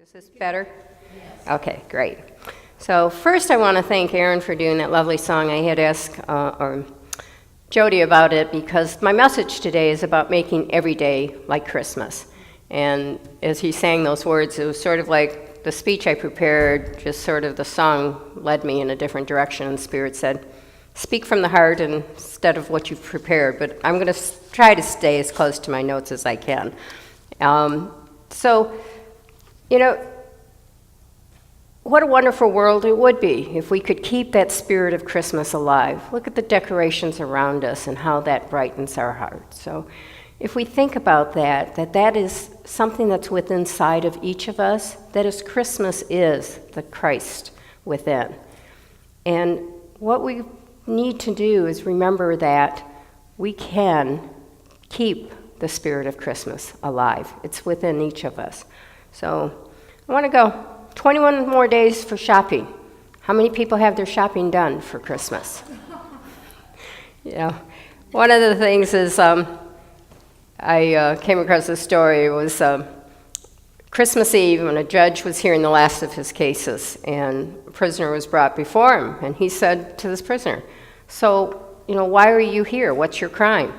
Is this better? Yes. Okay, great. So first I want to thank Aaron for doing that lovely song. I had asked Jody about it because my message today is about making every day like Christmas. And as he sang those words, it was sort of like the speech I prepared, just sort of the song led me in a different direction, and Spirit said, speak from the heart instead of what you've prepared, but I'm going to try to stay as close to my notes as I can. What a wonderful world it would be if we could keep that spirit of Christmas alive. Look at the decorations around us and how that brightens our hearts. So if we think about that is something that's within inside of each of us, that is Christmas is the Christ within. And what we need to do is remember that we can keep the spirit of Christmas alive. It's within each of us. So I want to go 21 more days for shopping. How many people have their shopping done for Christmas? One of the things is I came across this story. It was Christmas Eve when a judge was hearing the last of his cases, and a prisoner was brought before him, and he said to this prisoner, why are you here? What's your crime?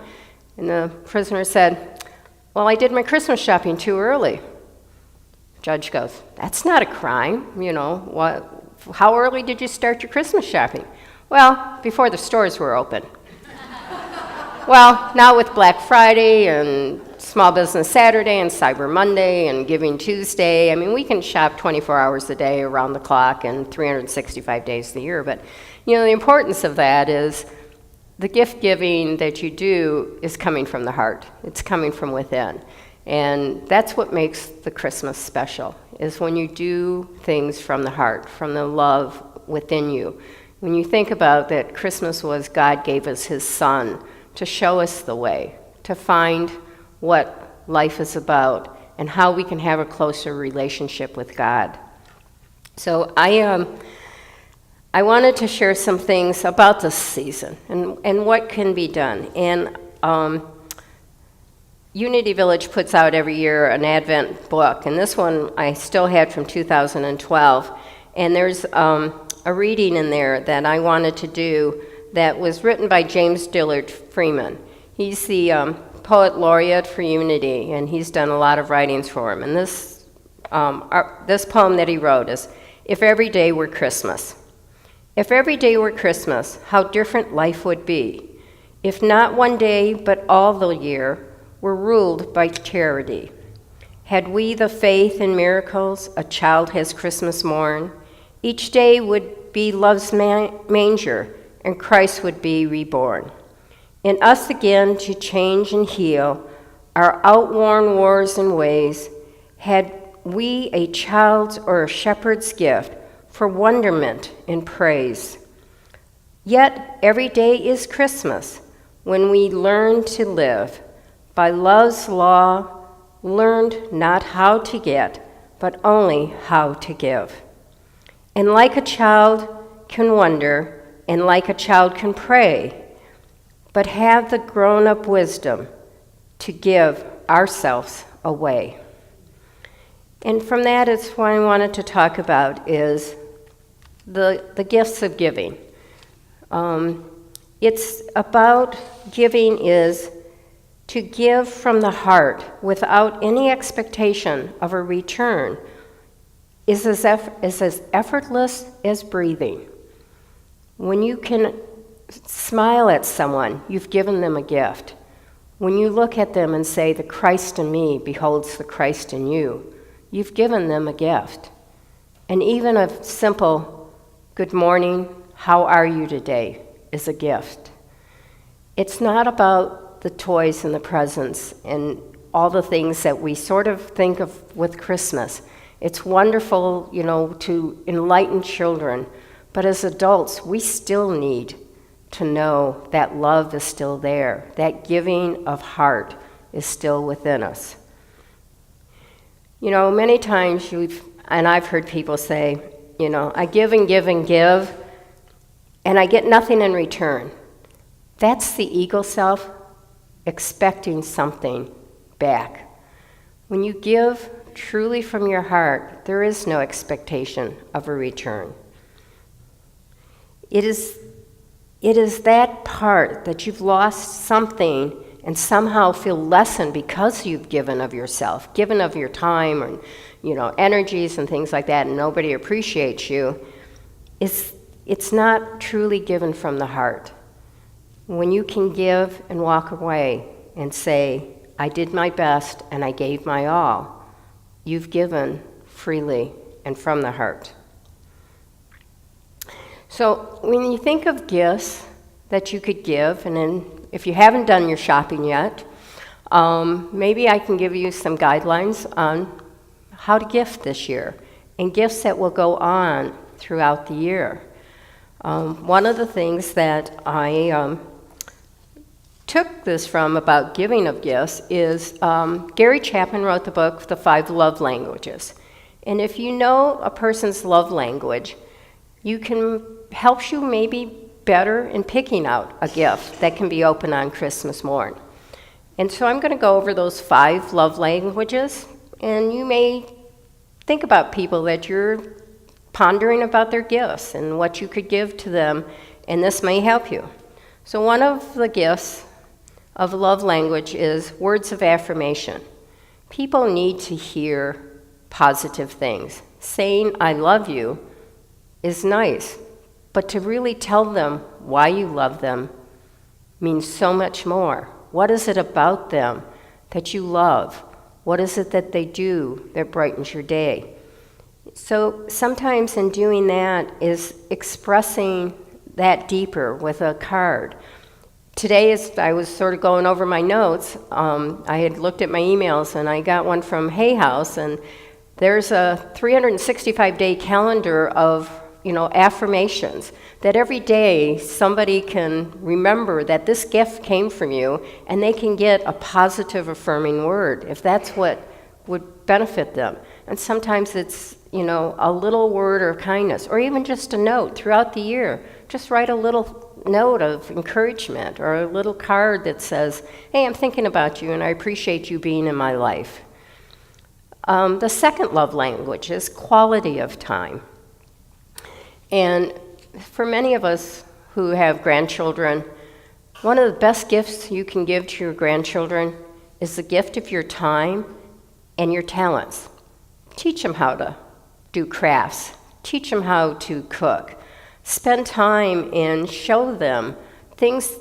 And the prisoner said, well, I did my Christmas shopping too early. Judge goes, that's not a crime, how early did you start your Christmas shopping? Well, before the stores were open. Well, now with Black Friday and Small Business Saturday and Cyber Monday and Giving Tuesday, we can shop 24 hours a day around the clock and 365 days a year, but the importance of that is the gift giving that you do is coming from the heart. It's coming from within. And that's what makes the Christmas special, is when you do things from the heart, from the love within you. When you think about that Christmas was God gave us his son to show us the way, to find what life is about and how we can have a closer relationship with God. So I wanted to share some things about this season and what can be done. And Unity Village puts out every year an Advent book, and this one I still had from 2012. And there's a reading in there that I wanted to do that was written by James Dillard Freeman. He's the poet laureate for Unity, and he's done a lot of writings for him. And this poem that he wrote is, If Every Day Were Christmas. If every day were Christmas, how different life would be. If not one day, but all the year, were ruled by charity. Had we the faith in miracles a child has Christmas morn, each day would be love's manger, and Christ would be reborn. In us again to change and heal our outworn wars and ways, had we a child's or a shepherd's gift for wonderment and praise. Yet every day is Christmas when we learn to live by love's law, learned not how to get, but only how to give. And like a child can wonder, and like a child can pray, but have the grown-up wisdom to give ourselves away. And from that is what I wanted to talk about is the gifts of giving. It's about giving is to give from the heart without any expectation of a return is as effortless as breathing. When you can smile at someone, you've given them a gift. When you look at them and say, the Christ in me beholds the Christ in you, you've given them a gift. And even a simple, good morning, how are you today, is a gift. It's not about the toys and the presents and all the things that we sort of think of with Christmas. It's wonderful, to enlighten children, but as adults, we still need to know that love is still there, that giving of heart is still within us. Many times I've heard people say, I give and give and give, and I get nothing in return. That's the ego self expecting something back. When you give truly from your heart, there is no expectation of a return. It is that part that you've lost something and somehow feel lessened because you've given of yourself, given of your time and energies and things like that, and nobody appreciates you. It's not truly given from the heart. When you can give and walk away and say, I did my best and I gave my all, you've given freely and from the heart. So when you think of gifts that you could give, and then if you haven't done your shopping yet, maybe I can give you some guidelines on how to gift this year, and gifts that will go on throughout the year. One of the things that I took this from about giving of gifts is Gary Chapman wrote the book, The 5 Love Languages. And if you know a person's love language, helps you maybe better in picking out a gift that can be opened on Christmas morn. And so I'm going to go over those 5 love languages, and you may think about people that you're pondering about their gifts and what you could give to them, and this may help you. So one of the gifts of love language is words of affirmation. People need to hear positive things. Saying I love you is nice, but to really tell them why you love them means so much more. What is it about them that you love? What is it that they do that brightens your day? So sometimes in doing that is expressing that deeper with a card. Today, as I was sort of going over my notes, I had looked at my emails, and I got one from Hay House, and there's a 365-day calendar of affirmations that every day somebody can remember that this gift came from you, and they can get a positive affirming word if that's what would benefit them. And sometimes it's a little word of kindness, or even just a note throughout the year. Just write a little note of encouragement, or a little card that says, hey, I'm thinking about you and I appreciate you being in my life. The second love language is quality of time. And for many of us who have grandchildren, one of the best gifts you can give to your grandchildren is the gift of your time and your talents. Teach them how to do crafts. Teach them how to cook. Spend time and show them things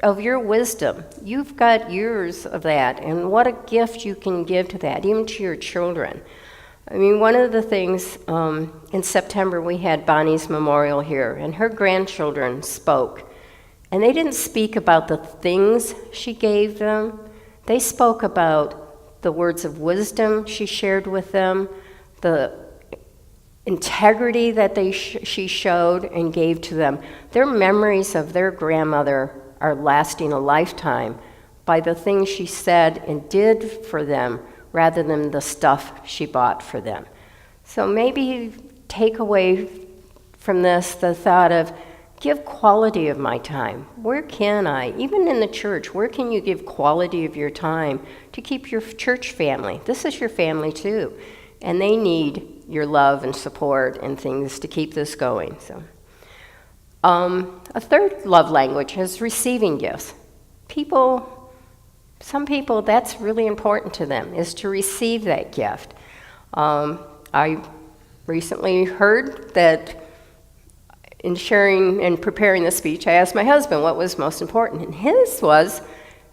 of your wisdom. You've got years of that, and what a gift you can give to that, even to your children. I mean, one of the things, in September we had Bonnie's memorial here, and her grandchildren spoke. And they didn't speak about the things she gave them. They spoke about the words of wisdom she shared with them, the integrity that she showed and gave to them. Their memories of their grandmother are lasting a lifetime by the things she said and did for them, rather than the stuff she bought for them. So maybe take away from this the thought of, give quality of my time. Where can I, even in the church, where can you give quality of your time to keep your church family? This is your family too, and they need your love and support and things to keep this going. So, a third love language is receiving gifts. Some people, that's really important to them, is to receive that gift. I recently heard that in sharing and preparing the speech, I asked my husband what was most important, and his was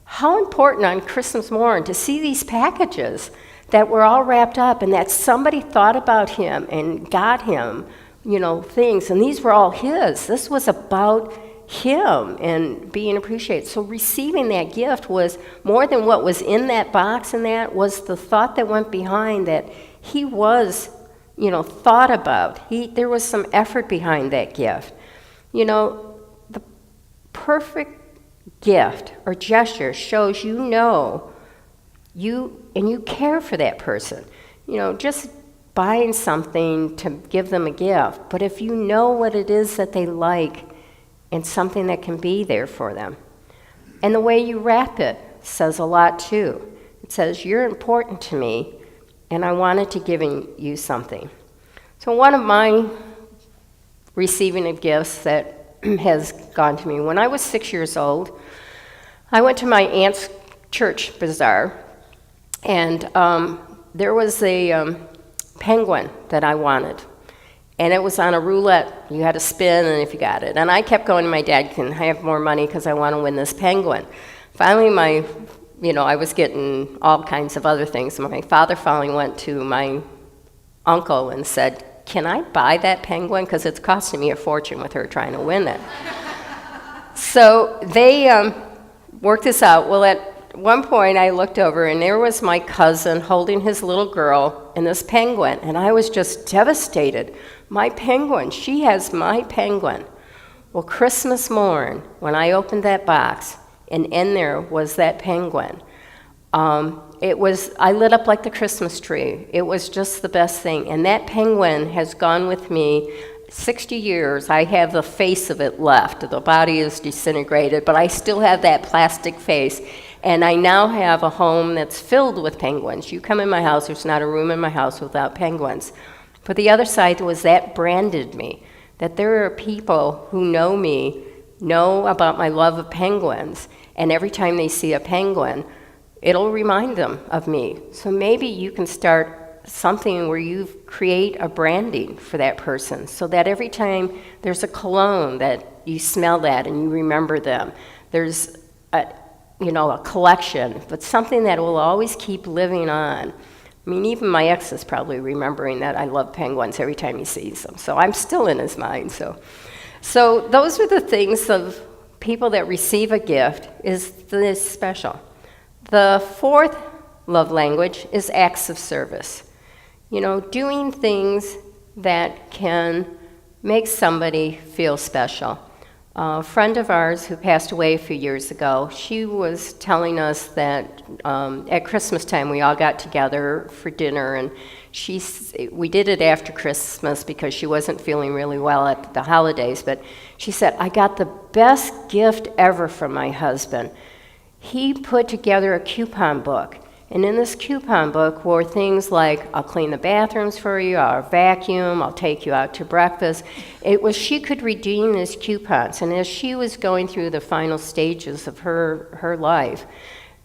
how important on Christmas morning to see these packages that were all wrapped up and that somebody thought about him and got him, things, and these were all his. This was about him and being appreciated. So receiving that gift was more than what was in that box, and that was the thought that went behind that he was, thought about. There was some effort behind that gift. The perfect gift or gesture shows you care for that person. Just buying something to give them a gift, but if you know what it is that they like, and something that can be there for them. And the way you wrap it says a lot too. It says, you're important to me, and I wanted to give you something. So one of my receiving of gifts that has gone to me, when I was 6 years old, I went to my aunt's church bazaar, and there was a penguin that I wanted. And it was on a roulette. You had to spin, and if you got it. And I kept going to my dad, can I have more money because I want to win this penguin. Finally, I was getting all kinds of other things. My father finally went to my uncle and said, can I buy that penguin? Because it's costing me a fortune with her trying to win it. So they worked this out. Well, at one point I looked over, and there was my cousin holding his little girl and this penguin, and I was just devastated. My penguin, she has my penguin. Well, Christmas morn, when I opened that box, and in there was that penguin, I lit up like the Christmas tree. It was just the best thing. And that penguin has gone with me 60 years. I have the face of it left. The body is disintegrated, but I still have that plastic face. And I now have a home that's filled with penguins. You come in my house, there's not a room in my house without penguins. But the other side was that branded me, that there are people who know me, know about my love of penguins, and every time they see a penguin, it'll remind them of me. So maybe you can start something where you create a branding for that person, so that every time there's a cologne that you smell that and you remember them. There's a collection, but something that will always keep living on. I mean, even my ex is probably remembering that I love penguins every time he sees them. So I'm still in his mind. So those are the things of people that receive a gift is this special. The fourth love language is acts of service. Doing things that can make somebody feel special. A friend of ours who passed away a few years ago, she was telling us that at Christmas time we all got together for dinner, and we did it after Christmas because she wasn't feeling really well at the holidays, but she said, I got the best gift ever from my husband. He put together a coupon book, and in this coupon book were things like, I'll clean the bathrooms for you, I'll vacuum, I'll take you out to breakfast. She could redeem these coupons, and as she was going through the final stages of her life,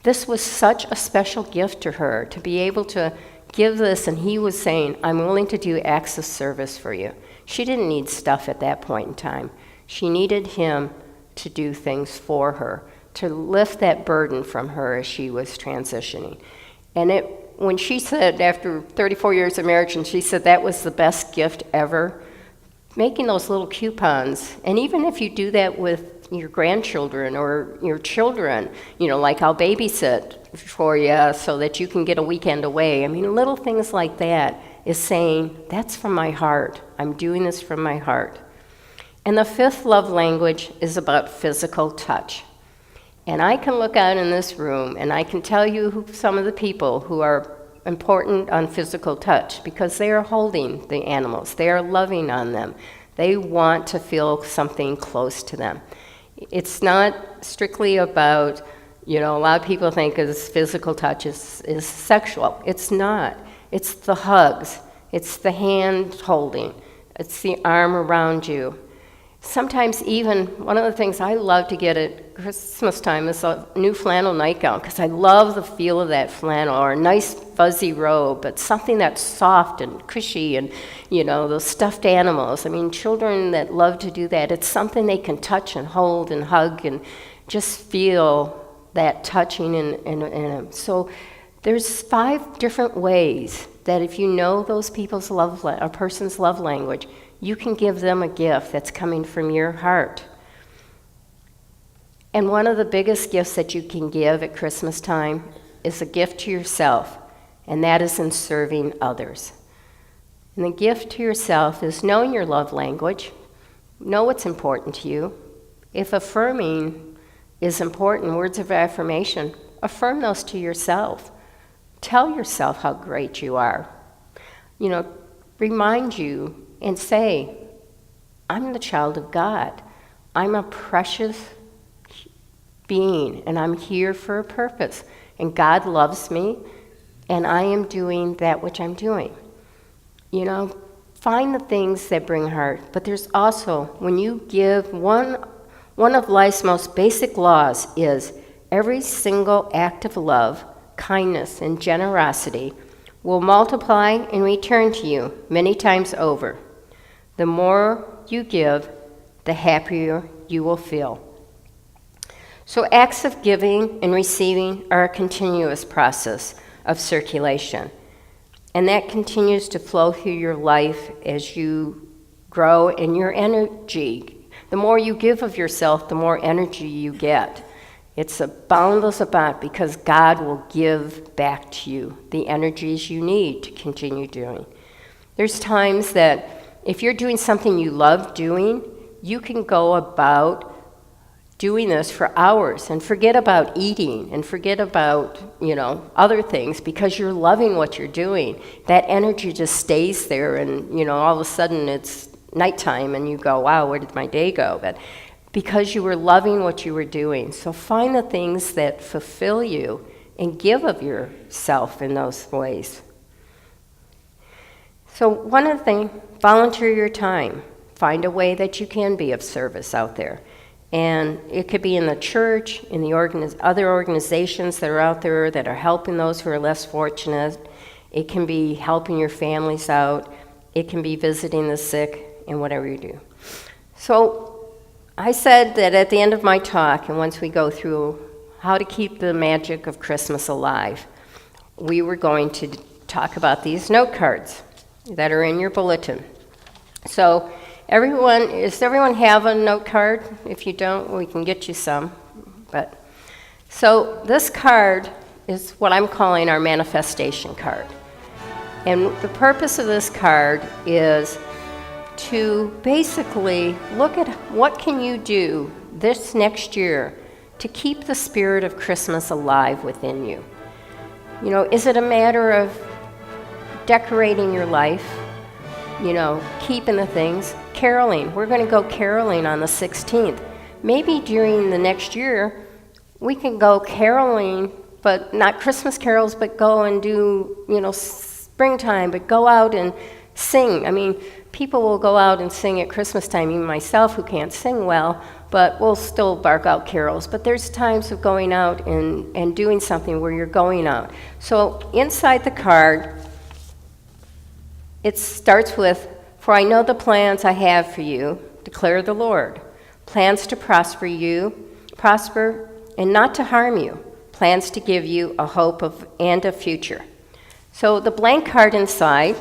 this was such a special gift to her, to be able to give this, and he was saying, I'm willing to do acts of service for you. She didn't need stuff at that point in time. She needed him to do things for her, to lift that burden from her as she was transitioning. And when she said, after 34 years of marriage, and she said that was the best gift ever, making those little coupons, and even if you do that with your grandchildren or your children, like I'll babysit for you so that you can get a weekend away. I mean, little things like that is saying, that's from my heart. I'm doing this from my heart. And the fifth love language is about physical touch. And I can look out in this room and I can tell you who some of the people who are important on physical touch, because they are holding the animals, they are loving on them, they want to feel something close to them. It's not strictly about, a lot of people think as physical touch is sexual. It's not. It's the hugs, it's the hand holding, it's the arm around you. Sometimes even, one of the things I love to get at Christmas time is a new flannel nightgown, because I love the feel of that flannel, or a nice fuzzy robe, but something that's soft and cushy, and those stuffed animals. I mean, children that love to do that, it's something they can touch and hold and hug and just feel that touching in them. So there's 5 different ways that if you know those people's a person's love language, you can give them a gift that's coming from your heart. And one of the biggest gifts that you can give at Christmas time is a gift to yourself, and that is in serving others. And the gift to yourself is knowing your love language, know what's important to you. If affirming is important, words of affirmation, affirm those to yourself. Tell yourself how great you are. Remind you and say, I'm the child of God. I'm a precious being, and I'm here for a purpose. And God loves me, and I am doing that which I'm doing. Find the things that bring heart. But there's also, when you give, one of life's most basic laws is every single act of love, kindness, and generosity will multiply and return to you many times over. The more you give, the happier you will feel. So acts of giving and receiving are a continuous process of circulation. And that continues to flow through your life as you grow in your energy. The more you give of yourself, the more energy you get. It's a boundless amount because God will give back to you the energies you need to continue doing. There's times that if you're doing something you love doing, you can go about doing this for hours and forget about eating and forget about, other things because you're loving what you're doing. That energy just stays there and, all of a sudden it's nighttime and you go, wow, where did my day go? But because you were loving what you were doing. So find the things that fulfill you and give of yourself in those ways. So one of the things, volunteer your time. Find a way that you can be of service out there. And it could be in the church, in the other organizations that are out there that are helping those who are less fortunate. It can be helping your families out. It can be visiting the sick and whatever you do. So I said that at the end of my talk, and once we go through how to keep the magic of Christmas alive, we were going to talk about these note cards that are in your bulletin. So does everyone have a note card? If you don't, we can get you some. So this card is what I'm calling our manifestation card. And the purpose of this card is to basically look at what can you do this next year to keep the spirit of Christmas alive within you. Is it a matter of decorating your life? Keeping the things. Caroling. We're going to go caroling on the 16th. Maybe during the next year, we can go caroling, but not Christmas carols, but go and do, springtime, but go out and sing. People will go out and sing at Christmas time, even myself who can't sing well, but we'll still bark out carols. But there's times of going out and doing something where you're going out. So inside the card, it starts with, "For I know the plans I have for you, declare the Lord. Plans to prosper and not to harm you. Plans to give you a hope and a future." So the blank card inside,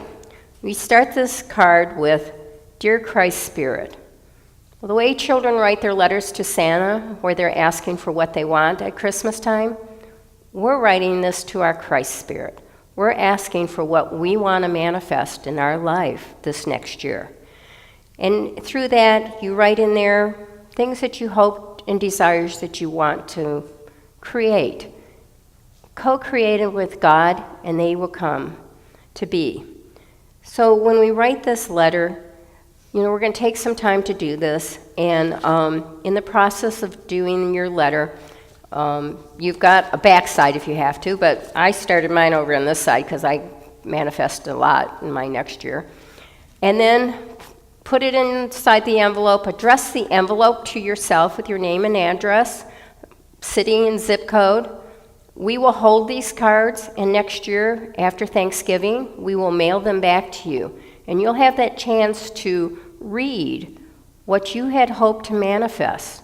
we start this card with, "Dear Christ Spirit." Well, the way children write their letters to Santa, where they're asking for what they want at Christmas time, we're writing this to our Christ Spirit. We're asking for what we want to manifest in our life this next year. And through that, you write in there things that you hope and desires that you want to create. Co-create it with God, and they will come to be. So when we write this letter, we're going to take some time to do this. And in the process of doing your letter, you've got a backside if you have to, but I started mine over on this side because I manifested a lot in my next year. And then put it inside the envelope, address the envelope to yourself with your name and address, city and zip code. We will hold these cards, and next year, after Thanksgiving, we will mail them back to you. And you'll have that chance to read what you had hoped to manifest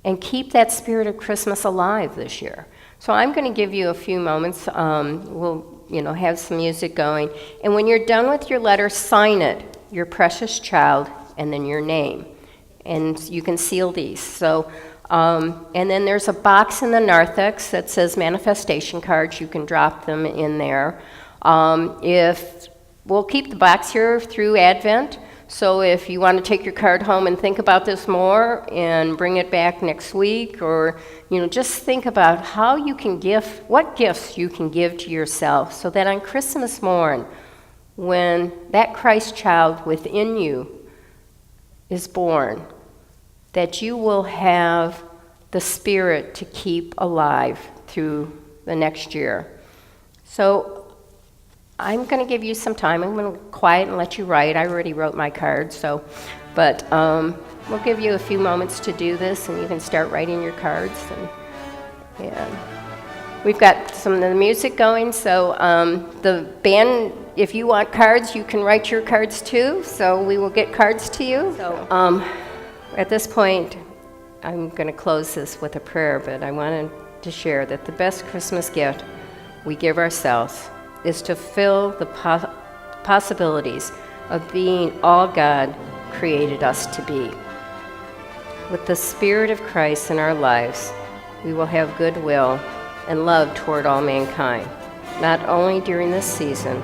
and keep that spirit of Christmas alive this year. So I'm going to give you a few moments. We'll have some music going. And when you're done with your letter, sign it, your precious child, and then your name. And you can seal these. So, and then there's a box in the narthex that says manifestation cards. You can drop them in there. If we'll keep the box here through Advent. So if you want to take your card home and think about this more and bring it back next week, or just think about how you can what gifts you can give to yourself, so that on Christmas morn, when that Christ child within you is born, that you will have the spirit to keep alive through the next year. So I'm going to give you some time. I'm going to quiet and let you write. I already wrote my card, but we'll give you a few moments to do this, and you can start writing your cards. And we've got some of the music going, so the band, if you want cards, you can write your cards too, so we will get cards to you. So at this point, I'm going to close this with a prayer, but I wanted to share that the best Christmas gift we give ourselves is to fill the possibilities of being all God created us to be. With the Spirit of Christ in our lives, we will have goodwill and love toward all mankind, not only during this season,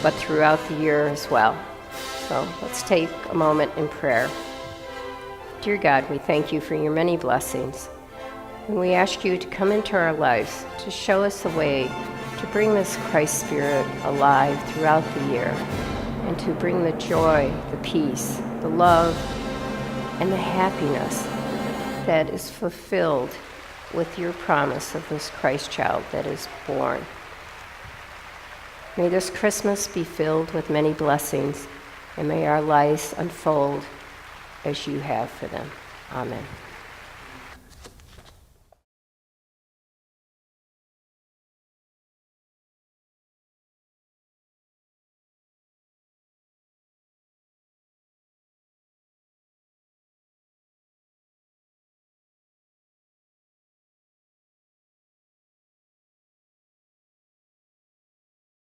but throughout the year as well. So let's take a moment in prayer. Dear God, we thank you for your many blessings, and we ask you to come into our lives to show us the way to bring this Christ Spirit alive throughout the year, and to bring the joy, the peace, the love, and the happiness that is fulfilled with your promise of this Christ child that is born. May this Christmas be filled with many blessings, and may our lives unfold as you have for them. Amen.